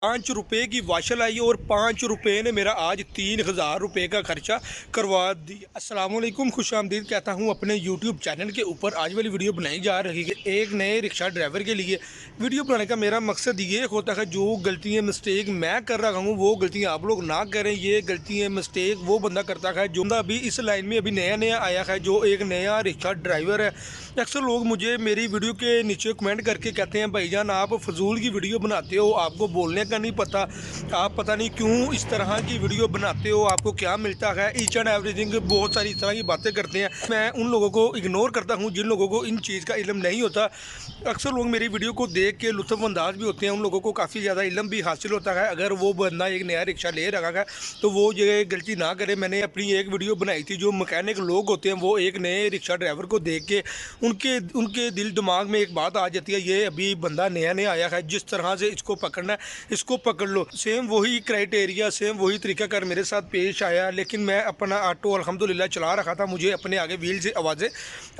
₹5 की वाशल आई और ₹5 ने मेरा आज 3000 रुपये का खर्चा करवा दिया। अस्सलामुअलैकुम, खुशामदीद कहता हूँ अपने यूट्यूब चैनल के ऊपर। आज वाली वीडियो बनाई जा रही है एक नए रिक्शा ड्राइवर के लिए। वीडियो बनाने का मेरा मकसद ये होता है जो गलतियाँ मिस्टेक मैं कर रहा हूँ वो गलतियाँ आप लोग ना करें। ये गलतियाँ मिस्टेक वो बंदा करता है जो अभी इस लाइन में अभी नया नया आया है, जो एक नया रिक्शा ड्राइवर है। अक्सर लोग मुझे मेरी वीडियो के नीचे कमेंट करके कहते हैं भाईजान आप फजूल की वीडियो बनाते हो, आपको बोलने का नहीं पता, आप पता नहीं क्यों इस तरह की वीडियो बनाते हो, आपको क्या मिलता है, ईच एंड एवरीथिंग बहुत सारी इस तरह की बातें करते हैं। मैं उन लोगों को इग्नोर करता हूं जिन लोगों को इन चीज़ का इल्म नहीं होता। अक्सर लोग मेरी वीडियो को देख के लुत्फ़अंदाज भी होते हैं, उन लोगों को काफ़ी ज़्यादा इल्म भी हासिल होता है। अगर वो बंदा एक नया रिक्शा ले रखा है तो वो ये गलती ना करे। मैंने अपनी एक वीडियो बनाई थी, जो मैकेनिक लोग होते हैं वो एक नए रिक्शा ड्राइवर को देख के उनके उनके दिल दिमाग में एक बात आ जाती है, ये अभी बंदा नया नया आया है, जिस तरह से इसको पकड़ना है इसको पकड़ लो। सेम वही क्राइटेरिया, सेम वही तरीकाकार मेरे साथ पेश आया। लेकिन मैं अपना ऑटो अल्हम्दुलिल्लाह चला रखा था, मुझे अपने आगे व्हील से आवाज़ें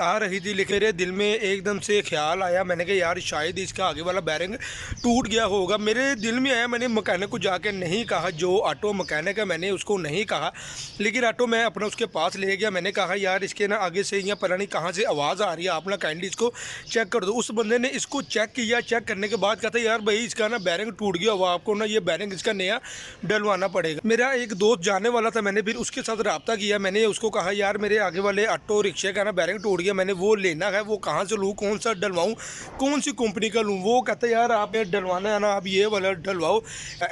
आ रही थी, लेकिन मेरे दिल में एकदम से ख्याल आया, मैंने कहा यार शायद इसका आगे वाला बैरिंग टूट गया होगा। मेरे दिल में आया, मैंने मैकेनिक को जाके नहीं कहा, जो ऑटो मैकेनिक है मैंने उसको नहीं कहा, लेकिन ऑटो मैं अपना उसके पास ले गया। मैंने कहा यार इसके ना आगे से या पता नहीं कहाँ से आवाज़ आ रही है, आप ना काइंडली इसको चेक कर दो। उस बंदे ने इसको चेक किया, चेक करने के बाद कहता यार भाई इसका ना बैरिंग टूट गया हुआ, आपको ना ये बैरिंग इसका नया डलवाना पड़ेगा। मेरा एक दोस्त जाने वाला था, मैंने फिर उसके साथ रब्ता किया। मैंने उसको कहा यार मेरे आगे वाले ऑटो रिक्शे का ना बैरिंग टूट गया, मैंने वो लेना है, वो कहाँ से लूँ, कौन सा डलवाऊँ, कौन सी कंपनी का लूँ। वो कहता यार आप डलवाना है ना, आप ये वाला डलवाओ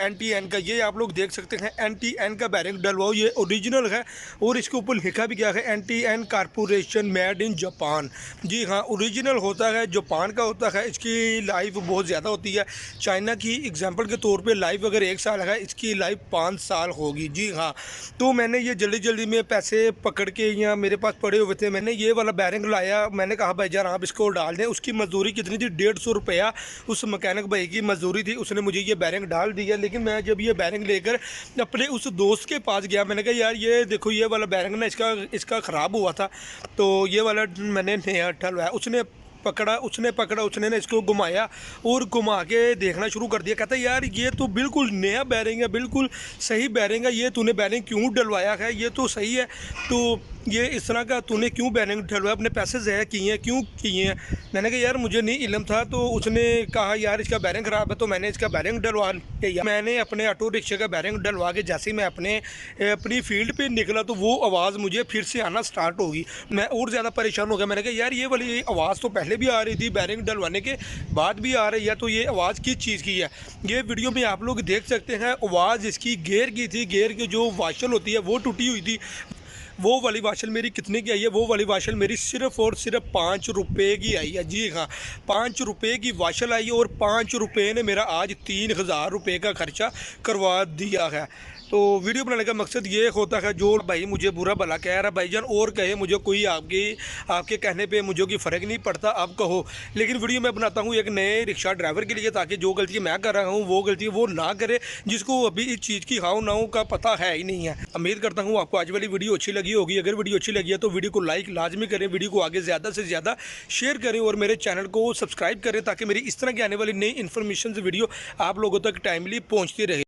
NTN का। ये आप लोग देख सकते हैं NTN का बैरिंग डलवाओ, ये ओरिजिनल है और इसके ऊपर लिखा भी गया है NTN corporation made in Japan. जी हाँ, ओरिजिनल होता है, जापान का होता है। इसकी लाइफ बहुत ज़्यादा होती है। चाइना की एग्जांपल के तौर पे लाइफ अगर 1 साल है, इसकी लाइफ 5 साल होगी। जी हाँ, तो मैंने ये जल्दी जल्दी में पैसे पकड़ के या मेरे पास पड़े हुए थे, मैंने ये वाला बैरिंग लाया। मैंने कहा भाईजान आप इसको डाल दें। उसकी मजदूरी कितनी थी, 150 रुपया उस मैकेनिक भाई की मजदूरी थी, उसने मुझे ये बैरिंग डाल दिया। लेकिन मैं जब ये बैरिंग लेकर अपने उस दोस्त के पास गया, मैंने कहा यार ये देखो ये वाला बैरिंग ना इसका ख़राब हुआ था, तो ये वाला मैंने नया डलवाया। उसने पकड़ा, उसने ना इसको घुमाया और घुमा के देखना शुरू कर दिया। कहता यार ये तो बिल्कुल नया बैरिंग है, बिल्कुल सही बैरिंग है, ये तूने बैरिंग क्यों डलवाया है, ये तो सही है, तो ये इस तरह का तूने क्यों बैरिंग डलवाया, अपने पैसे ज़ाया किए हैं, क्यों किए हैं। मैंने कहा यार मुझे नहीं इल्म था। तो उसने कहा यार इसका बैरिंग ख़राब है, तो मैंने इसका बैरिंग डलवा लिया। मैंने अपने ऑटो रिक्शे का बैरिंग डलवा के जैसे ही मैं अपनी फील्ड पे निकला तो वो आवाज़ मुझे फिर से आना स्टार्ट होगी। मैं और ज़्यादा परेशान हो गया। मैंने कहा यार ये वाली आवाज़ तो पहले भी आ रही थी, बैरिंग डलवाने के बाद भी आ रही है, तो ये आवाज़ किस चीज़ की है। ये वीडियो में आप लोग देख सकते हैं, आवाज़ इसकी गेयर की थी। गेयर की जो वाशल होती है वो टूटी हुई थी। वो वाली वाशल मेरी कितने की आई है, वो वाली वाशल मेरी सिर्फ़ और सिर्फ ₹5 की आई है। जी हाँ, ₹5 की वाशल आई और ₹5 ने मेरा आज 3000 रुपये का खर्चा करवा दिया है। तो वीडियो बनाने का मकसद ये होता है, जो भाई मुझे बुरा भला कह रहा है भाईजान और कहे मुझे, कोई आपके कहने पे मुझे कोई फ़र्क नहीं पड़ता, आप कहो, लेकिन वीडियो मैं बनाता हूँ एक नए रिक्शा ड्राइवर के लिए, ताकि जो गलती मैं कर रहा हूँ वो गलती वो ना करे, जिसको अभी इस चीज़ की हाउ नाउ का पता है ही नहीं है। उम्मीद करता हूँ आपको आज वाली वीडियो अच्छी लगी होगी। अगर वीडियो अच्छी लगी है तो वीडियो को लाइक लाजमी करें, वीडियो को आगे ज़्यादा से ज़्यादा शेयर करें और मेरे चैनल को सब्सक्राइब करें, ताकि मेरी इस तरह की आने वाली नई इन्फॉर्मेशन वीडियो आप लोगों तक टाइमली पहुँचती रहे।